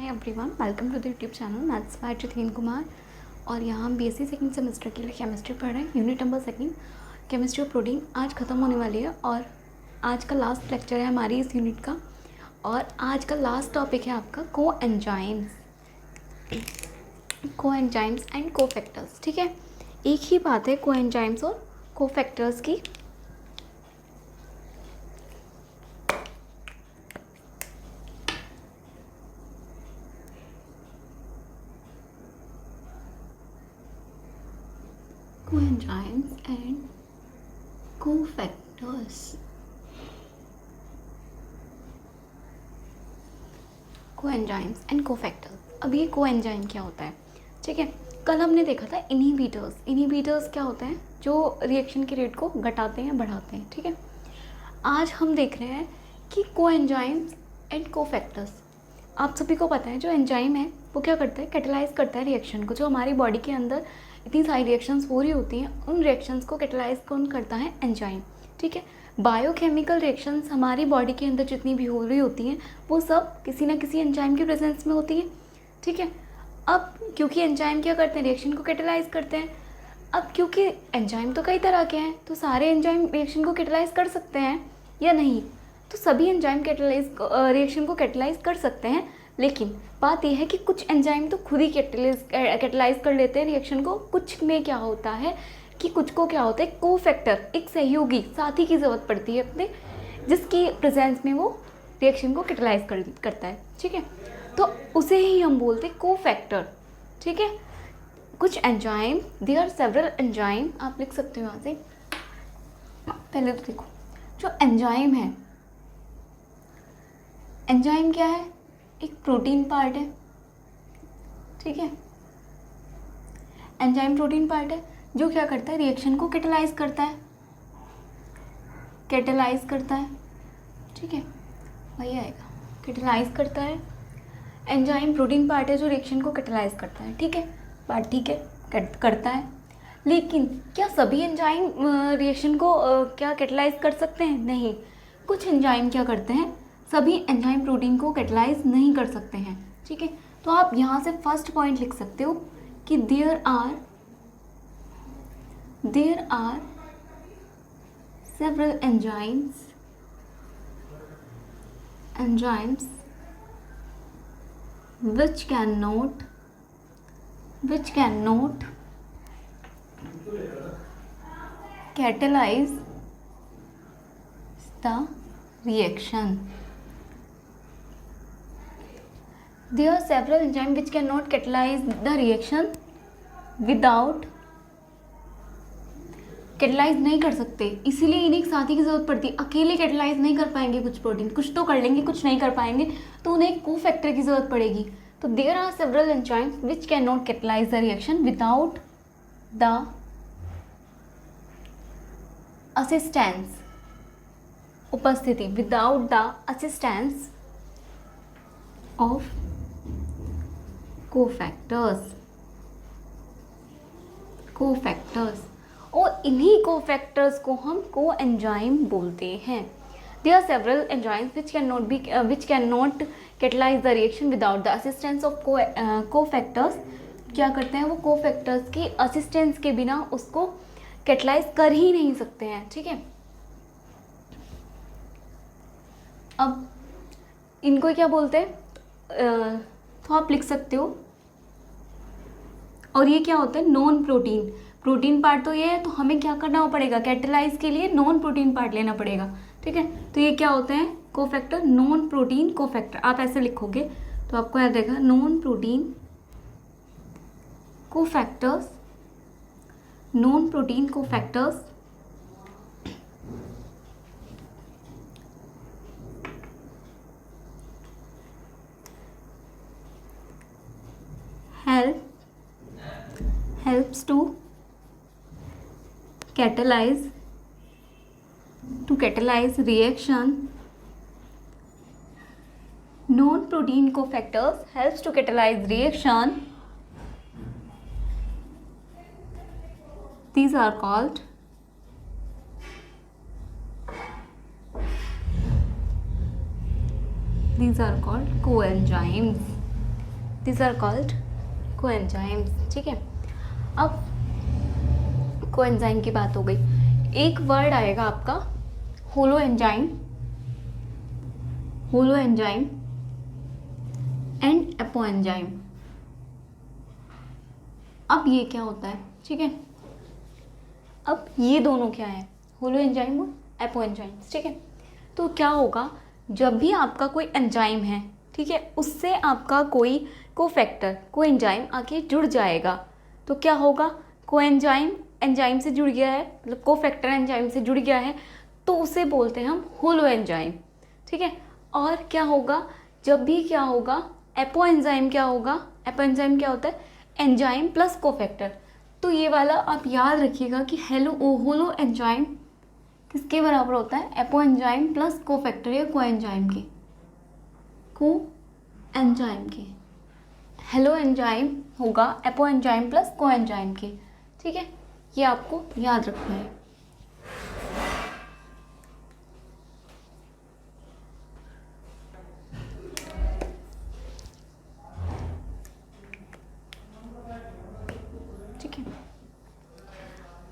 Everyone, welcome to the YouTube channel maths by Jitendra Kumar. और यहाँ हम बीएससी सेकंड सेमेस्टर के लिए केमिस्ट्री पढ़ रहे हैं। Unit number second, chemistry of protein आज ख़त्म होने वाली है और आज का लास्ट लेक्चर है हमारी इस यूनिट का। और आज का लास्ट टॉपिक है आपका कोएंजाइम्स एंड कोफैक्टर्स। ठीक है, एक ही बात है कोएंजाइम्स और कोफैक्टर्स की। Coenzymes and cofactors। Coenzymes and cofactors. अब ये कोएंजाइम क्या होता है? ठीक है, कल हमने देखा था इनहिबिटर्स क्या होते हैं? जो रिएक्शन के रेट को घटाते हैं बढ़ाते हैं। ठीक है, आज हम देख रहे हैं कि कोएंजाइम्स एंड कोफैक्टर्स। आप सभी को पता है जो एंजाइम है वो क्या करता है? कैटेलाइज करता है रिएक्शन को। जो हमारी बॉडी के अंदर इतनी सारी रिएक्शंस हो रही होती हैं, उन रिएक्शंस को कैटेलाइज कौन करता है? एंजाइम। ठीक है, बायोकेमिकल रिएक्शंस हमारी बॉडी के अंदर जितनी भी हो रही होती हैं वो सब किसी ना किसी एंजाइम के प्रेजेंस में होती है। ठीक है, अब क्योंकि एंजाइम क्या करते हैं? रिएक्शन को कैटेलाइज करते हैं। अब क्योंकि एंजाइम तो कई तरह के हैं, तो सारे एंजाइम रिएक्शन को कैटेलाइज कर सकते हैं या नहीं? तो सभी एंजाइम रिएक्शन को कैटेलाइज कर सकते हैं, लेकिन बात यह है कि कुछ एंजाइम तो खुद ही कैटेलाइज कर लेते हैं रिएक्शन को। कुछ में क्या होता है कि कुछ को क्या होता है? कोफैक्टर, एक सहयोगी साथी की ज़रूरत पड़ती है अपने, जिसकी प्रेजेंस में वो रिएक्शन को कैटेलाइज करता है। ठीक है, तो उसे ही हम बोलते हैं कोफैक्टर। ठीक है, कुछ enzyme, there are several enzyme, आप लिख सकते हो यहाँ से। पहले तो देखो, जो एंजाइम है, एंजाइम क्या है? एक प्रोटीन पार्ट है। ठीक है, एंजाइम प्रोटीन पार्ट है जो क्या करता है? रिएक्शन को कैटेलाइज करता है। ठीक है, वही आएगा, कैटेलाइज करता है। एंजाइम प्रोटीन पार्ट है जो रिएक्शन को कैटेलाइज करता है। ठीक है, बात ठीक है, करता है। लेकिन क्या सभी एंजाइम रिएक्शन को क्या कैटेलाइज कर सकते हैं? नहीं। कुछ एंजाइम क्या करते हैं? सभी एंजाइम प्रोटीन को कैटेलाइज नहीं कर सकते हैं। ठीक है, तो आप यहाँ से फर्स्ट पॉइंट लिख सकते हो कि there are several enzymes which cannot catalyze the reaction. There are several enzymes which cannot catalyze the reaction without catalyse नहीं कर सकते, इसीलिए इन्हें एक साथी की जरूरत पड़ती है। अकेले कैटेलाइज नहीं कर पाएंगे कुछ प्रोटीन, कुछ तो कर लेंगे, कुछ नहीं कर पाएंगे, तो उन्हें एक कोफैक्टर की जरूरत पड़ेगी। तो there are several enzymes which can not catalyse the reaction without the assistance, उपस्थिति, without the assistance of cofactors. और इन्हीं कोफैक्टर्स को हम कोएंजाइम बोलते हैं। There are several enzymes which cannot catalyze the reaction without the assistance of cofactors. क्या करते हैं? वो कोफैक्टर्स की असिस्टेंस के बिना उसको कैटेलाइज कर ही नहीं सकते हैं। ठीक है, अब इनको क्या बोलते हैं? तो आप लिख सकते हो। और ये क्या होता है? नॉन प्रोटीन पार्ट तो ये है, तो हमें क्या करना पड़ेगा? कैटेलाइज के लिए नॉन प्रोटीन पार्ट लेना पड़ेगा। ठीक है, तो ये क्या होते हैं? Cofactor, non protein cofactor. आप ऐसे लिखोगे तो आपको याद रहेगा, non protein cofactors helps to catalyze reaction. Non-protein cofactors helps to catalyze reaction. These are called These are called coenzymes. This are called coenzymes. ठीक है, अब कोएंजाइम की बात हो गई, एक वर्ड आएगा आपका holo enzyme, holo enzyme and apo enzyme. अब ये क्या होता है? ठीक है, अब ये दोनों क्या है? होलो एंजाइम और एपो एंजाइम्स। ठीक है, तो क्या होगा, जब भी आपका कोई एंजाइम है, ठीक है, उससे आपका कोई कोफैक्टर, कोई एंजाइम आके जुड़ जाएगा, तो क्या होगा? कोएंजाइम एंजाइम से जुड़ गया है, मतलब कोफैक्टर एंजाइम से जुड़ गया है, तो उसे बोलते हैं हम होलो एंजाइम। ठीक है, और क्या होगा, जब भी क्या होगा, एपो एंजाइम क्या होगा? एपो एंजाइम क्या होता है? Enzyme plus cofactor. तो ये वाला आप याद रखिएगा कि होलो एंजाइम किसके बराबर होता है? एपो एंजाइम प्लस कोफैक्टर या कोएंजाइम के, कोएंजाइम के। हेलो एंजाइम होगा एपो एंजाइम प्लस कोएंजाइम के। ठीक है, ये आपको याद रखना है। ठीक है,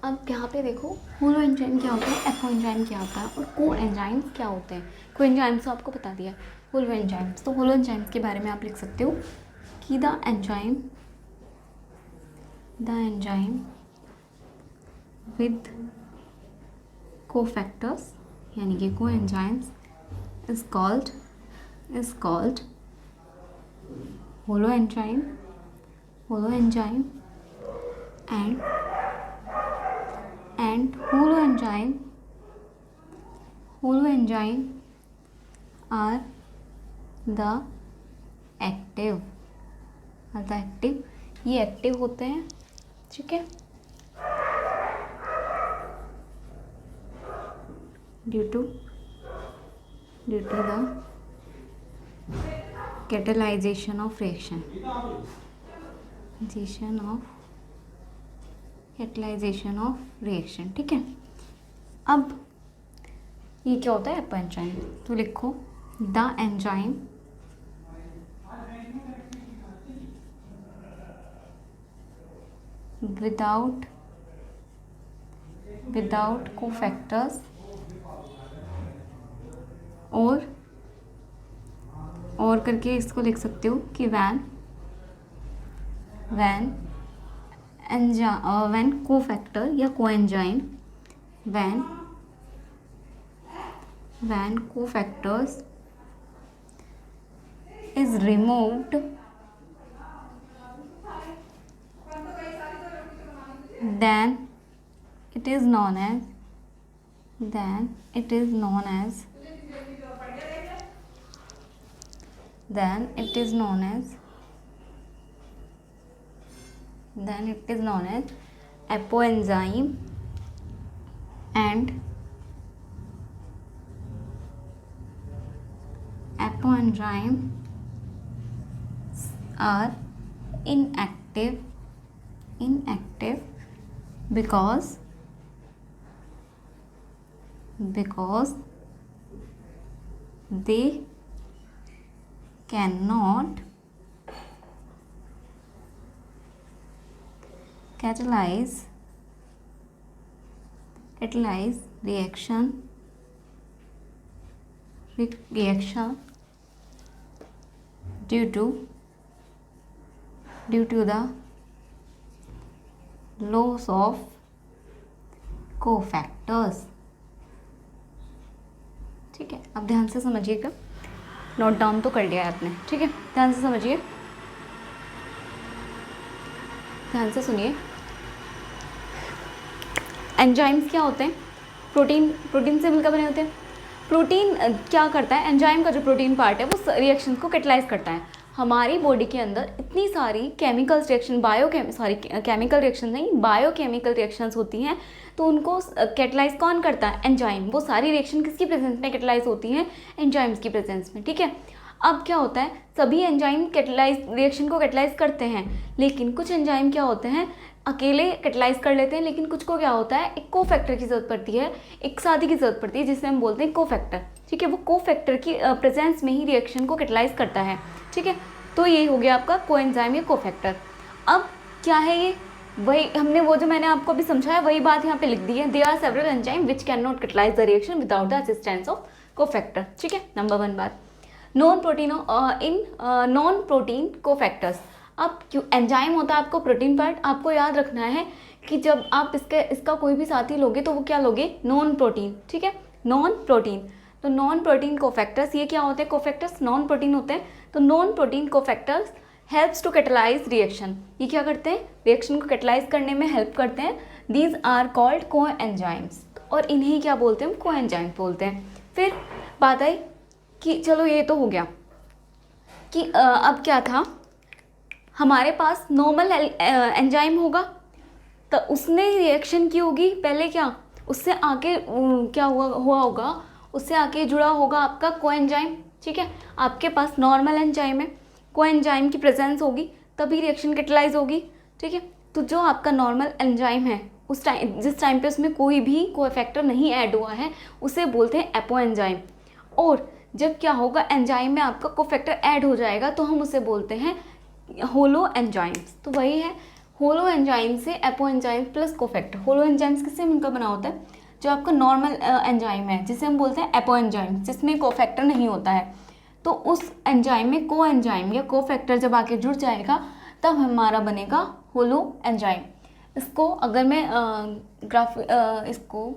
अब यहाँ पे देखो, होलो एंजाइम क्या होता है, एपो एंजाइम क्या होता है और को एंजाइम्स क्या होते हैं। को एंजाइम्स तो आपको बता दिया, होलो एंजाइम्स, तो होलो एंजाइम्स के बारे में आप लिख सकते हो कि द एंजाइम विद कोफैक्टर्स यानी कि coenzymes is called holo enzyme and holo enzyme are the active, ये एक्टिव होते हैं। ठीक है, due to the catalyzation of reaction, catalyzation of reaction. ठीक है, अब ये क्या होता है? Apo enzyme. तो लिखो द एंजाइम विदाउट कोफैक्टर्स और करके इसको लिख सकते हो कि व्हेन कोफैक्टर या coenzyme when cofactors is removed, then it is known as apoenzyme and apoenzymes are inactive because they cannot catalyze reaction due to the loss of cofactors। ठीक है, अब ध्यान से समझिएगा, नोट डाउन तो कर लिया है आपने। ठीक है, ध्यान से समझिए, ध्यान से सुनिए। एंजाइम्स क्या होते हैं? प्रोटीन से मिलकर बने होते हैं। प्रोटीन क्या करता है? एंजाइम का जो प्रोटीन पार्ट है वो रिएक्शन को कैटलाइज करता है। हमारी बॉडी के अंदर इतनी सारी केमिकल रिएक्शन, केमिकल रिएक्शन नहीं, बायोकेमिकल रिएक्शंस होती हैं, तो उनको कैटलाइज कौन करता है? एंजाइम। वो सारी रिएक्शन किसकी प्रेजेंस में कैटलाइज होती हैं? एंजाइम्स की प्रेजेंस में। ठीक है, अब क्या होता है, सभी एंजाइम रिएक्शन को कैटलाइज करते हैं, लेकिन कुछ एंजाइम क्या होते हैं, अकेले कैटलाइज कर लेते हैं, लेकिन कुछ को क्या होता है, एक कोफैक्टर की ज़रूरत पड़ती है, एक साथी की ज़रूरत पड़ती है, जिसे हम बोलते हैं कोफैक्टर। ठीक है, वो कोफैक्टर की प्रेजेंस में ही रिएक्शन को कैटलाइज करता है। ठीक है, तो ये हो गया आपका कोएंजाइम या कोफैक्टर। अब क्या है ये, वही हमने वो जो मैंने आपको अभी समझाया वही बात यहाँ पे लिख दी है। There are several enzyme which can not catalyze the reaction without the assistance of cofactor. ठीक है, नंबर 1 बात। Non protein cofactors. अब क्यों एंजाइम होता है आपको प्रोटीन पार्ट, आपको याद रखना है कि जब आप इसका कोई भी साथी लोगे तो वो क्या लोगे, नॉन प्रोटीन। ठीक है, नॉन प्रोटीन। तो नॉन प्रोटीन कोफैक्टर्स ये क्या होते हैं, कोफैक्टर्स नॉन प्रोटीन होते हैं। तो non protein cofactors helps to catalyze reaction, ये क्या करते हैं, रिएक्शन को कैटलाइज करने में हेल्प करते हैं। दीज आर कॉल्ड कोएंजाइम्स, और इन्हें क्या बोलते हैं, हम कोएंजाइम बोलते हैं। फिर बात आई कि चलो ये तो हो गया कि अब क्या था, हमारे पास नॉर्मल एंजाइम होगा तो उसने रिएक्शन की होगी, पहले क्या उससे आके क्या हुआ होगा, उससे आके जुड़ा होगा आपका कोएंजाइम। ठीक है, आपके पास नॉर्मल एंजाइम है, कोएंजाइम की प्रेजेंस होगी तभी रिएक्शन कैटलाइज होगी। ठीक है, तो जो आपका नॉर्मल एंजाइम है उस टाइम जिस टाइम पे उसमें कोई भी कोफैक्टर नहीं ऐड हुआ है उसे बोलते हैं एपो एंजाइम। और जब क्या होगा, एंजाइम में आपका कोफैक्टर ऐड हो जाएगा तो हम उसे बोलते हैं होलो एंजाइम्स। तो वही है, होलो एंजाइम से एपो एंजाइम प्लस कोफैक्टर। होलो एंजाइम्स किससे मिलकर बना होता है, जो आपका नॉर्मल एंजाइम है जिसे हम बोलते हैं एपो एंजाइम, जिसमें कोफैक्टर नहीं होता है। तो उस एंजाइम में को एंजाइम या कोफैक्टर जब आके जुड़ जाएगा तब हमारा बनेगा होलो एंजाइम। इसको अगर मैं इसको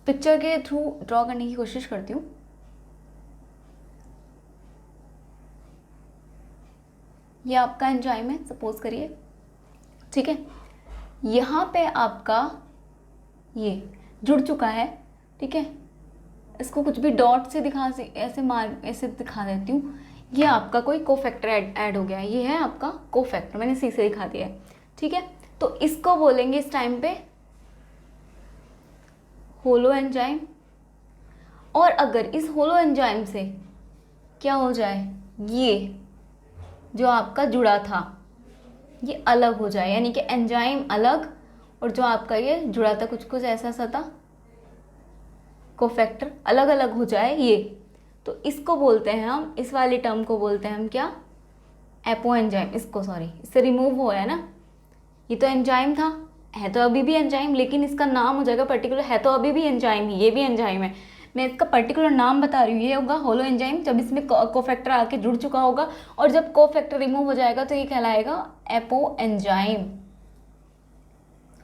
पिक्चर के थ्रू ड्रॉ करने की कोशिश करती हूँ। ये आपका एंजाइम है सपोज करिए, ठीक है, यहाँ पे आपका ये जुड़ चुका है। ठीक है, इसको कुछ भी डॉट से ऐसे दिखा देती हूँ। ये आपका कोई कोफैक्टर ऐड हो गया है, ये है आपका कोफैक्टर, मैंने सी से दिखा दिया है। ठीक है, तो इसको बोलेंगे इस टाइम पे होलो एंजाइम। और अगर इस होलो एंजाइम से क्या हो जाए, ये जो आपका जुड़ा था ये अलग हो जाए, यानी कि एंजाइम अलग और जो आपका ये जुड़ा था कुछ कुछ ऐसा सा था कोफैक्टर अलग अलग हो जाए ये, तो इसको बोलते हैं हम, इस वाली टर्म को बोलते हैं हम क्या, एपो एंजाइम। इससे रिमूव हुआ है ना, ये तो एंजाइम था, है तो अभी भी एंजाइम, लेकिन इसका नाम हो जाएगा पर्टिकुलर, है तो अभी भी एंजाइम ही, ये भी एंजाइम है, मैं इसका पर्टिकुलर नाम बता रही हूँ, ये होगा होलो एंजाइम जब इसमें कोफैक्टर आके जुड़ चुका होगा। और जब कोफैक्टर रिमूव हो जाएगा तो ये कहलाएगा एपो एंजाइम,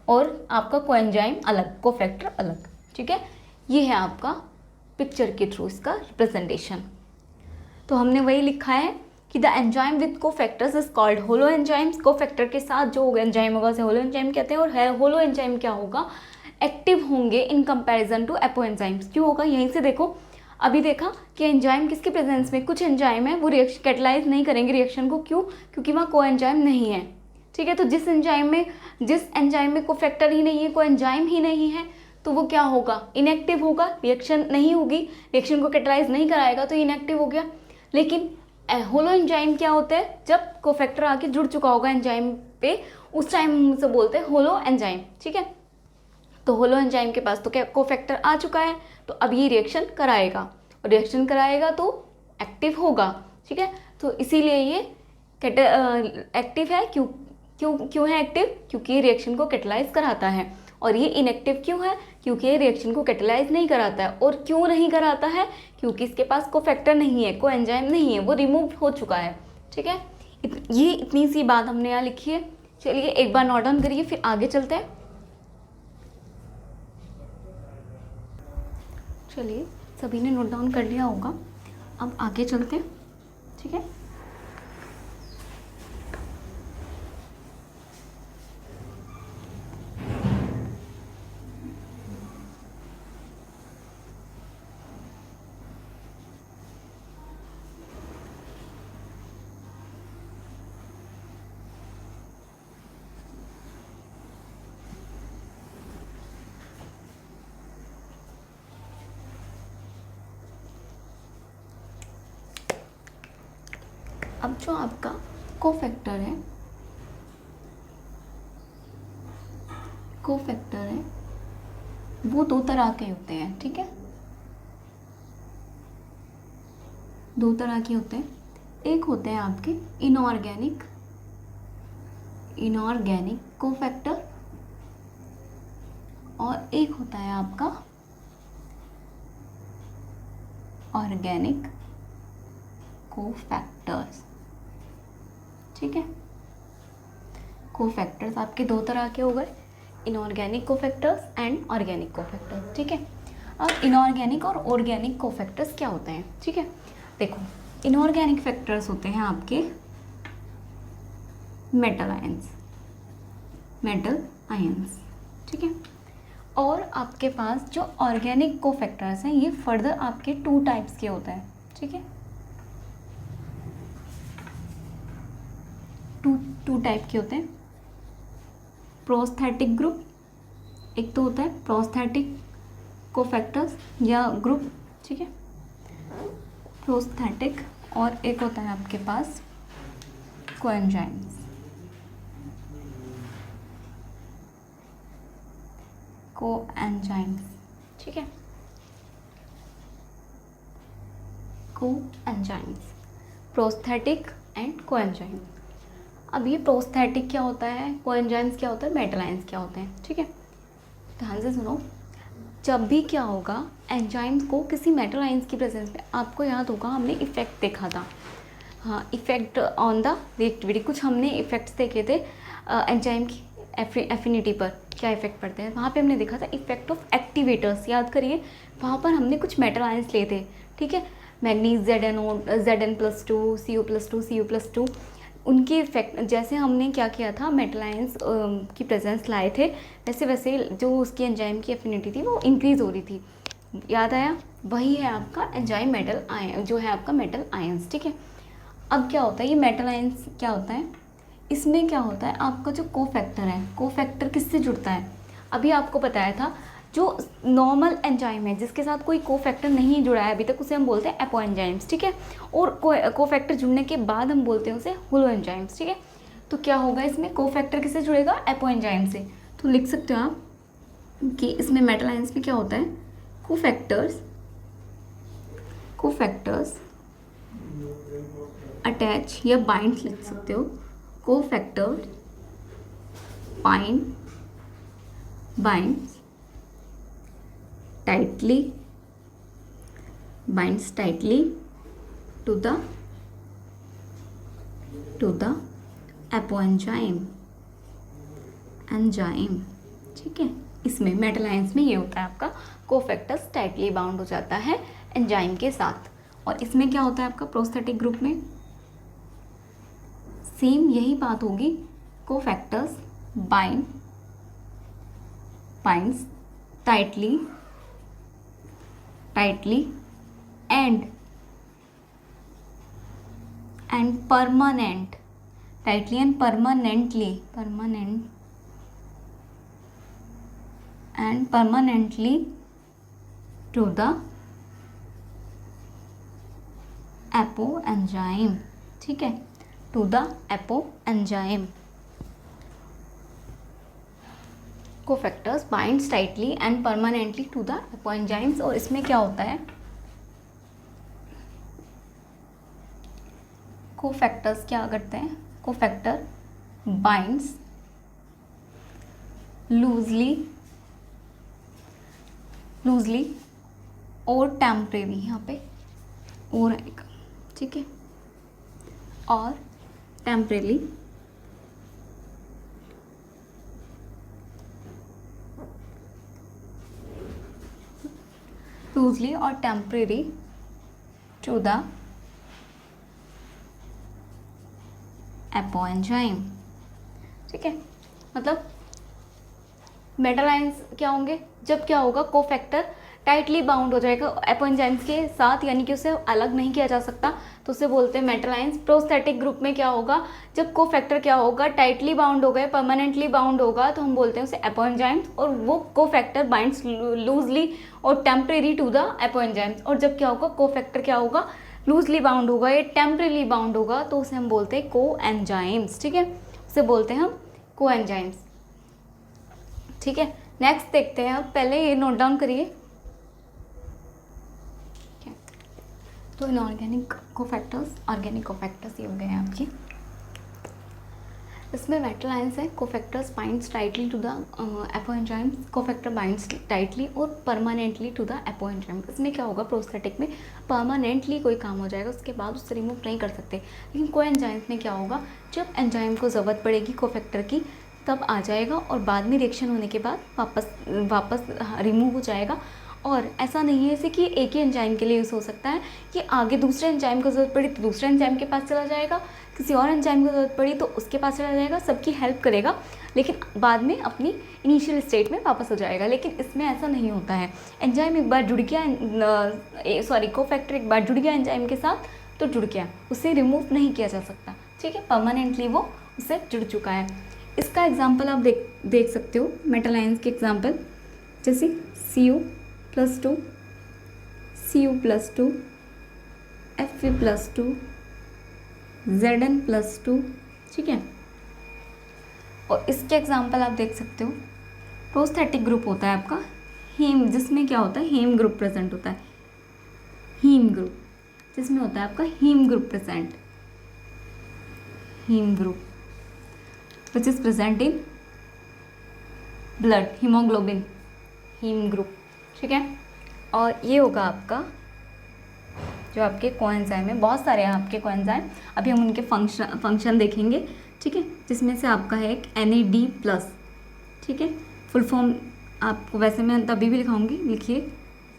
और आपका कोएंजाइम अलग, कोफैक्टर अलग। ठीक है, ये है आपका पिक्चर के थ्रू इसका रिप्रेजेंटेशन। तो हमने वही लिखा है कि the enzyme with cofactors is called holo enzymes. Cofactor के साथ जो एंजाइम होगा उसे होलो एंजाइम कहते हैं। और होलो एंजाइम क्या होगा, एक्टिव होंगे in comparison to apo enzymes. क्यों होगा, यहीं से देखो, अभी देखा कि एंजाइम किसके प्रेजेंस में, कुछ एंजाइम है वो रिएक्शन कैटलाइज नहीं करेंगे रिएक्शन को, क्यों, क्योंकि वहाँ को एंजाइम नहीं है। ठीक है, तो जिस एंजाइम में कोफैक्टर ही नहीं है, को एंजाइम ही नहीं है, तो वो क्या होगा, इनएक्टिव होगा, रिएक्शन नहीं होगी, रिएक्शन को कैटलाइज नहीं कराएगा तो इनएक्टिव हो गया। लेकिन होलो एंजाइम क्या होता है, जब कोफैक्टर आके जुड़ चुका होगा एंजाइम पे, उस टाइम से बोलते हैं होलो एंजाइम। ठीक है, तो होलो एंजाइम के पास तो क्या कोफैक्टर आ चुका है, तो अब ये रिएक्शन कराएगा, और रिएक्शन कराएगा तो एक्टिव होगा। ठीक है, तो इसीलिए ये एक्टिव है। क्यों है एक्टिव, क्योंकि ये रिएक्शन को कैटलाइज कराता है। और ये इनएक्टिव क्यों है, क्योंकि ये रिएक्शन को कैटलाइज नहीं कराता है। और क्यों नहीं कराता है, क्योंकि इसके पास कोफैक्टर नहीं है, को एंजाइम नहीं है, वो रिमूव हो चुका है। ठीक है, ये इतनी सी बात हमने यहाँ लिखी है। चलिए एक बार नोट डाउन करिए, फिर आगे चलते हैं। चलिए सभी ने नोट डाउन कर लिया होगा, अब आगे चलते हैं। ठीक है, अब जो आपका कोफैक्टर है, वो दो तरह के होते हैं। ठीक है, दो तरह के होते हैं। एक होते हैं आपके इनऑर्गेनिक कोफैक्टर और एक होता है आपका ऑर्गेनिक कोफैक्टर्स। ठीक है, कोफैक्टर्स आपके दो तरह के हो गए, inorganic cofactors and organic cofactors. ठीक है, अब इनऑर्गेनिक और ऑर्गेनिक कोफैक्टर्स क्या होते हैं? ठीक है, देखो इनऑर्गेनिक फैक्टर्स होते हैं आपके मेटल आयंस। ठीक है, और आपके पास जो ऑर्गेनिक कोफैक्टर्स हैं ये फर्दर आपके 2 टाइप्स के होते हैं। ठीक है, टू टाइप के होते हैं, प्रोस्थेटिक ग्रुप, एक तो होता है प्रोस्थेटिक कोफैक्टर्स या ग्रुप। ठीक है, प्रोस्थेटिक, और एक होता है आपके पास कोएंजाइम्स। ठीक है, कोएंजाइम्स, प्रोस्थेटिक एंड कोएंजाइम। अब ये प्रोस्थेटिक क्या होता है, कोएंजाइम्स क्या होता है, मेटल आयंस क्या होते हैं? ठीक है, ध्यान से सुनो। जब भी क्या होगा, एंजाइम्स को किसी मेटल आयंस की प्रेजेंस में, आपको याद होगा हमने इफेक्ट देखा था, हाँ, इफेक्ट ऑन द रिएक्टिविटी, कुछ हमने इफेक्ट्स देखे थे एंजाइम की एफिनिटी पर क्या इफेक्ट पड़ते हैं। वहाँ पे हमने देखा था इफेक्ट ऑफ एक्टिवेटर्स, याद करिए, वहाँ पर हमने कुछ मेटल आयंस लिए थे। ठीक है, मैग्नीज Zn+2, Cu+2, उनके इफेक्ट, जैसे हमने क्या किया था, मेटल आयंस की प्रेजेंस लाए थे, वैसे वैसे जो उसकी एंजाइम की एफिनिटी थी वो इंक्रीज हो रही थी। याद आया? वही है आपका एंजाइम मेटल आयन, जो है आपका मेटल आयंस। ठीक है, अब क्या होता है, ये मेटल आयंस क्या होता है, इसमें क्या होता है, आपका जो कोफैक्टर है, कोफैक्टर किससे जुड़ता है? अभी आपको बताया था, जो नॉर्मल एंजाइम है जिसके साथ कोई कोफैक्टर नहीं जुड़ा है अभी तक, उसे हम बोलते हैं एपो एंजाइम्स। ठीक है, और कोफैक्टर जुड़ने के बाद हम बोलते हैं उसे होलो एंजाइम्स। ठीक है, तो क्या होगा इसमें, कोफैक्टर किससे जुड़ेगा, एपो एंजाइम से। तो लिख सकते हो आप कि इसमें मेटल आयंस में क्या होता है, कोफैक्टर्स अटैच या बाइंड लिख सकते हो, cofactor binds tightly to the apoenzyme ठीक है, इसमें मेटल आयंस में ये होता है आपका, कोफैक्टर्स टाइटली बाउंड हो जाता है एंजाइम के साथ। और इसमें क्या होता है आपका, प्रोस्थेटिक ग्रुप में सेम यही बात होगी, cofactors binds tightly and permanently to the apoenzyme। ठीक है, to the apoenzyme, cofactors binds tightly and permanently to the apoenzymes. और इसमें क्या होता है, कोफैक्टर्स क्या करते हैं, कोफैक्टर बाइंड्स लूजली और टेम्परेरी, यहाँ पे और आएगा। ठीक है, और temporary loosely or temporary to the apoenzyme। ठीक है, मतलब मेटल आयंस क्या होंगे, जब क्या होगा, कोफैक्टर टाइटली बाउंड हो जाएगा एपोएंजाइम्स के साथ, यानी कि उसे अलग नहीं किया जा सकता, तो उसे बोलते हैं मेटल आयंस। प्रोस्थेटिक ग्रुप में क्या होगा, जब कोफैक्टर क्या होगा, टाइटली बाउंड हो गए, परमानेंटली बाउंड होगा, तो हम बोलते हैं उसे एपोएंजाइम्स। और वो कोफैक्टर बाइंड्स लूजली और टेम्परेरी टू द एपोएंजाइम्स। और जब क्या होगा, कोफैक्टर क्या होगा, लूजली बाउंड होगा या टेम्परेरी बाउंड होगा, तो उसे हम बोलते हैं कोएंजाइम्स। ठीक है, उसे बोलते हैं हम कोएंजाइम्स। ठीक है, नेक्स्ट देखते हैं, अब पहले ये नोट डाउन करिए। तो इनऑर्गेनिक कोफैक्टर्स, ऑर्गेनिक कोफैक्टर्स ये हो गए हैं आपके। इसमें मेटल आयंस है, cofactors binds tightly to the apoenzymes, cofactor binds tightly और परमानेंटली टू द एपोएंजाइम। इसमें क्या होगा, प्रोस्थेटिक में परमानेंटली कोई काम हो जाएगा, उसके बाद उससे रिमूव नहीं कर सकते। लेकिन कोएंजाइम्स में क्या होगा, जब एंजाइम को ज़रूरत पड़ेगी कोफैक्टर की तब आ जाएगा और बाद में रिएक्शन होने के बाद वापस रिमूव हो जाएगा। और ऐसा नहीं है जैसे कि एक ही एंजाइम के लिए यूज़ हो सकता है, कि आगे दूसरे एंजाइम को ज़रूरत पड़ी तो दूसरे एंजाइम के पास चला जाएगा, किसी और एंजाइम को ज़रूरत पड़ी तो उसके पास चला जाएगा, सबकी हेल्प करेगा, लेकिन बाद में अपनी इनिशियल स्टेट में वापस हो जाएगा। लेकिन इसमें ऐसा नहीं होता है। एंजाइम एक बार जुड़ गया, कोफैक्टर एक बार जुड़ गया एंजाइम के साथ तो जुड़ गया, उसे रिमूव नहीं किया जा सकता। ठीक है, परमानेंटली वो उससे जुड़ चुका है। इसका एग्जाम्पल आप देख सकते हो, मेटल आयंस के एग्जाम्पल जैसे Cu+2, Cu+2, Fe+2, Zn+2। ठीक है, और इसके एग्जाम्पल आप देख सकते हो। प्रोस्थेटिक ग्रुप होता है आपका हीम, जिसमें क्या होता है, हीम ग्रुप प्रेजेंट होता है। हीम ग्रुप जिसमें होता है आपका heme group present, heme group which is present in blood, haemoglobin, heme group. ठीक है, और ये होगा आपका जो आपके कोएंजाइम है, बहुत सारे हैं आपके कोएंजाइम, अभी हम उनके फंक्शन देखेंगे। ठीक है, जिसमें से आपका है एक NAD+। ठीक है, फुल फॉर्म आपको वैसे मैं तभी भी लिखाऊंगी, लिखिए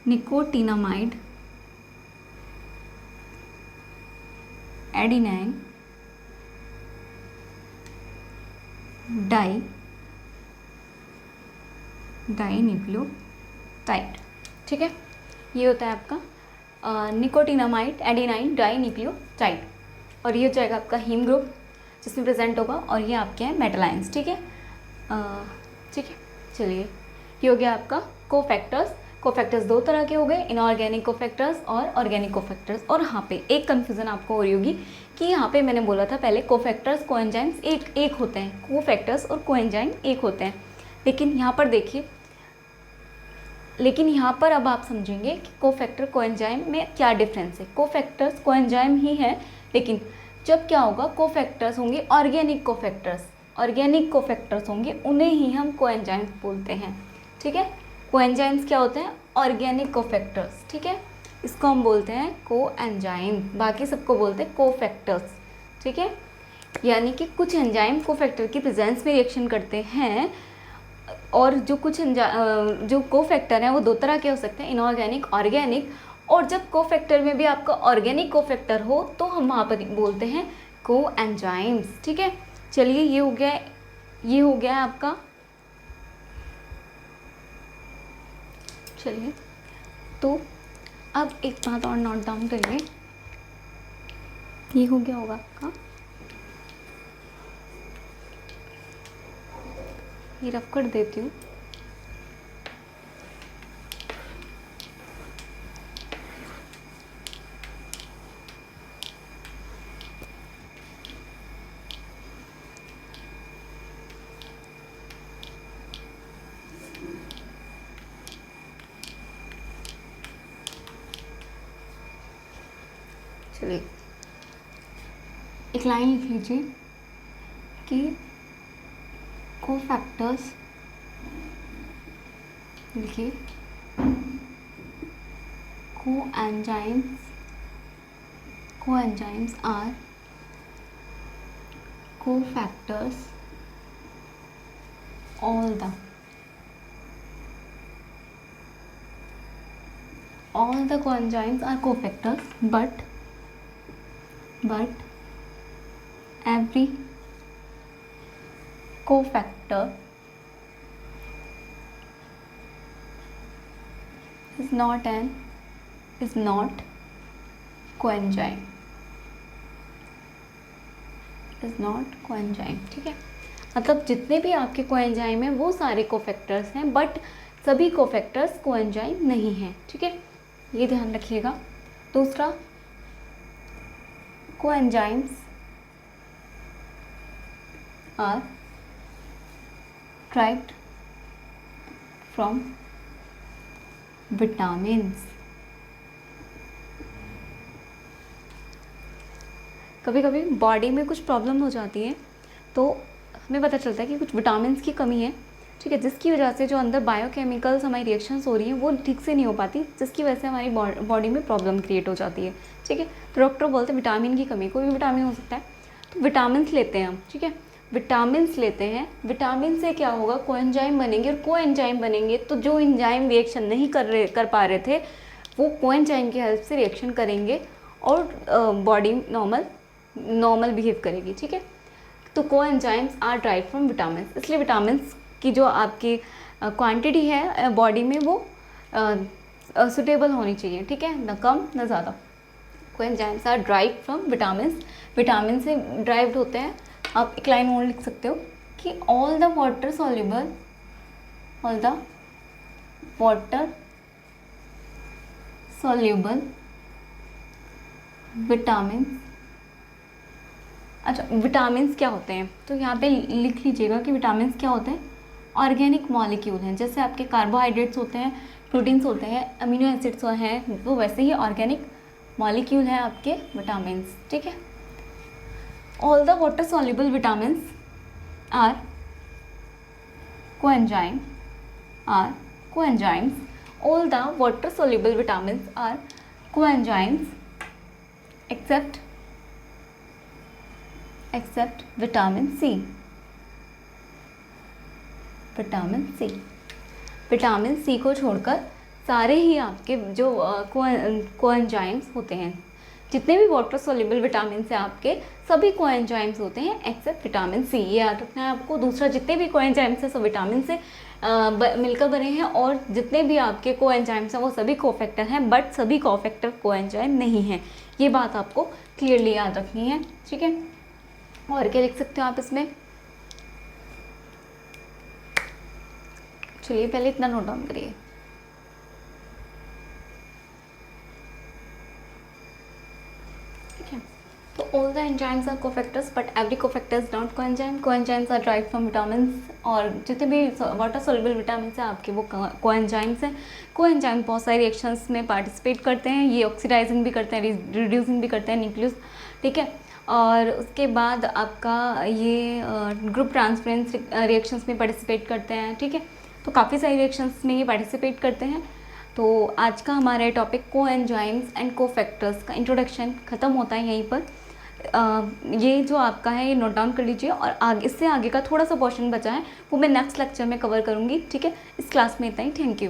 निकोटिनामाइड एडिनाइन डाइन्यूक्लियोटाइड। ठीक है, ये होता है आपका निकोटिनामाइड एडिनाइन डाइन्यूक्लियोटाइड, और ये हो जाएगा आपका हीम ग्रुप जिसमें प्रेजेंट होगा, और ये आपके हैं मेटल आयंस। ठीक है, ठीक है, चलिए ये हो गया आपका कोफैक्टर्स। कोफैक्टर्स दो तरह के हो गए, इनऑर्गेनिक कोफैक्टर्स और ऑर्गेनिक कोफैक्टर्स। और यहाँ पे एक कन्फ्यूज़न आपको हो रही होगी कि यहाँ पे मैंने बोला था पहले कोफैक्टर्स कोएंजाइम्स एक होते हैं, कोफैक्टर्स और कोएंजाइम एक होते हैं, लेकिन यहाँ पर देखिए, लेकिन यहाँ पर अब आप समझेंगे कि कोफैक्टर कोएंजाइम में क्या डिफरेंस है। कोफैक्टर्स कोएंजाइम ही है, लेकिन जब क्या होगा, कोफैक्टर्स होंगे ऑर्गेनिक कोफैक्टर्स होंगे, उन्हें ही हम कोएंजाइम्स बोलते हैं। ठीक है, कोएंजाइम्स क्या होते हैं, ऑर्गेनिक कोफैक्टर्स। ठीक है, इसको हम बोलते हैं कोएंजाइम, बाकी सबको बोलते हैं कोफैक्टर्स। ठीक है, यानी कि कुछ एंजाइम कोफैक्टर की प्रेजेंस में रिएक्शन करते हैं, और जो जो कोफैक्टर हैं वो दो तरह के हो सकते हैं, इनऑर्गेनिक, ऑर्गेनिक। और जब कोफैक्टर में भी आपका ऑर्गेनिक कोफैक्टर हो तो हम वहाँ पर बोलते हैं कोएंजाइम्स। ठीक है, चलिए ये हो गया आपका। चलिए, तो अब एक बात और नोट डाउन करिए, ये हो गया होगा आपका, ये रफ कर देती हूँ। चलिए एक लाइन लिख लीजिए कि कोफैक्टर्स, लिखिए coenzymes are cofactors, all the coenzymes are cofactors, but every cofactor is not coenzyme, ठीक है। मतलब जितने भी आपके कोएंजाइम हैं वो सारे कोफैक्टर्स हैं, बट सभी कोफैक्टर्स कोएंजाइम नहीं हैं। ठीक है, ये ध्यान रखिएगा। दूसरा, coenzymes are derived from vitamins, कभी कभी बॉडी में कुछ प्रॉब्लम हो जाती है तो हमें पता चलता है कि कुछ विटामिन की कमी है, ठीक है, जिसकी वजह से जो अंदर बायोकेमिकल्स हमारी रिएक्शंस हो रही हैं वो ठीक से नहीं हो पाती, जिसकी वजह से हमारी बॉडी में प्रॉब्लम क्रिएट हो जाती है, ठीक है। तो डॉक्टर बोलते हैं विटामिन की कमी, कोई भी विटामिन हो सकता है, तो विटामिन लेते हैं हम, ठीक है, विटामिन लेते हैं। विटामिन से क्या होगा, कोएंजाइम बनेंगे, और कोएंजाइम बनेंगे तो जो एंजाइम रिएक्शन नहीं कर पा रहे थे वो कोएंजाइम की हेल्प से रिएक्शन करेंगे और बॉडी नॉर्मल बिहेव करेगी, ठीक है। तो coenzymes are drive from vitamin, इसलिए विटामिन की जो आपकी क्वांटिटी है बॉडी में वो सुटेबल होनी चाहिए, ठीक है, न कम न ज़्यादा। Coenzymes are drive from vitamin, vitamin से ड्राइव्ड होते हैं। आप एक लाइन और लिख सकते हो कि all the water soluble vitamin. अच्छा, विटामिन क्या होते हैं, तो यहाँ पे लिख लीजिएगा कि विटामिन क्या होते हैं, ऑर्गेनिक मॉलिक्यूल हैं। जैसे आपके कार्बोहाइड्रेट्स होते हैं, प्रोटीन्स होते हैं, अमीनो एसिड्स हैं, वो वैसे ही ऑर्गेनिक मॉलिक्यूल हैं आपके विटामिन, ठीक है। All the water soluble vitamin are coenzymes. All the water soluble vitamins are coenzymes except vitamin C. Vitamin C को छोड़कर सारे ही आपके जो कोएंजाइम्स होते हैं, जितने भी वाटर सोल्यूबल विटामिन से आपके सभी कोएंजाइम्स होते हैं एक्सेप्ट विटामिन सी। ये याद रखना है आपको। दूसरा, जितने भी कोएंजाइम्स हैं सब विटामिन से मिलकर बने हैं, और जितने भी आपके कोएंजाइम्स हैं वो सभी कोफैक्टर हैं, बट सभी कोफैक्टर कोएंजाइम नहीं हैं। ये बात आपको क्लियरली याद रखनी है, ठीक है। और क्या लिख सकते हो आप इसमें, चलिए पहले इतना नोट डाउन करिए। तो all the enzymes are cofactors but every cofactor is not coenzyme. Coenzymes are derived from vitamins, और जितने भी वाटर soluble vitamins हैं आपके वो coenzymes हैं। coenzyme बहुत सारी रिएक्शंस में पार्टिसिपेट करते हैं, ये ऑक्सीडाइजिंग भी करते हैं, रिड्यूसिंग भी करते हैं न्यूक्लियस, ठीक है। और उसके बाद आपका ये ग्रुप ट्रांसफरेंस रिएक्शंस में पार्टिसिपेट करते हैं, ठीक है। तो काफ़ी सारी रिएक्शंस में ये पार्टिसिपेट करते हैं। तो आज का हमारा टॉपिक कोएंजाइम्स एंड कोफैक्टर्स का इंट्रोडक्शन ख़त्म होता है यहीं पर। ये जो आपका है ये नोट डाउन कर लीजिए, और आगे इससे आगे का थोड़ा सा पोर्शन बचा है वो मैं नेक्स्ट लेक्चर में कवर करूँगी, ठीक है। इस क्लास में इतना ही, थैंक यू।